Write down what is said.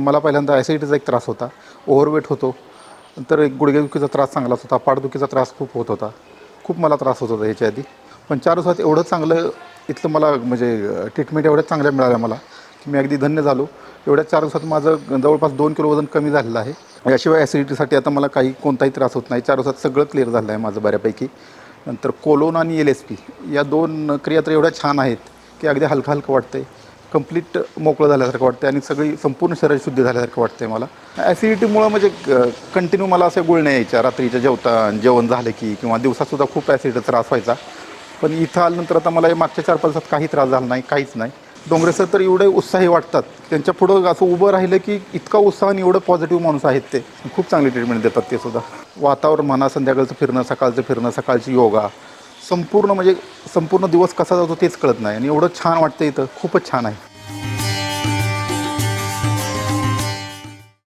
मला पहिल्यांदा ॲसिडिटीचा एक त्रास होता, ओव्हरवेट होतो, नंतर एक गुडघेदुखीचा त्रास चांगलाच होता, पाठदुखीचा त्रास खूप होत होता. खूप मला त्रास होत होता ह्याच्या आधी. पण 4 दिवसात एवढं चांगलं इथलं मला म्हणजे ट्रीटमेंट एवढ्या चांगल्या मिळाल्या मला, की मी अगदी धन्य झालो. एवढ्या 4 दिवसात माझं जवळपास 2 किलो वजन कमी झालेलं आहे. याशिवाय ॲसिडिटीसाठी आता मला कोणताही त्रास होत नाही. 4 दिवसात सगळं क्लिअर झालं आहे माझं बऱ्यापैकी. नंतर कोलोन आणि LSP या 2 क्रिया तर एवढ्या छान आहेत, की अगदी हलकं-हलकं वाटतंय. कंप्लीट मोकळं झाल्यासारखं वाटतं आणि सगळी संपूर्ण शरीर शुद्ध झाल्यासारखं वाटतंय मला. ॲसिडिटीमुळं म्हणजे कंटिन्यू मला अशा गुळण्या यायच्या रात्रीच्या जेवण झालं की किंवा दिवसातसुद्धा खूप ॲसिडीचा त्रास व्हायचा. पण इथं आल्यानंतर आता मला मागच्या 4-5 दिवसात काही त्रास झाला नाही, काहीच नाही. डोंगरे सर तर एवढे उत्साही वाटतात, त्यांच्या पुढं असं उभं राहिलं की इतका उत्साह आणि एवढं पॉझिटिव्ह माणूस आहेत ते. खूप चांगली ट्रीटमेंट देतात ते सुद्धा. वातावरण म्हणा, संध्याकाळचं फिरणं, सकाळचं फिरणं, सकाळची योगा, संपूर्ण दिवस कसा जातो तेच कळत नाही आणि एवढं छान वाटतं इथं, खूपच छान आहे.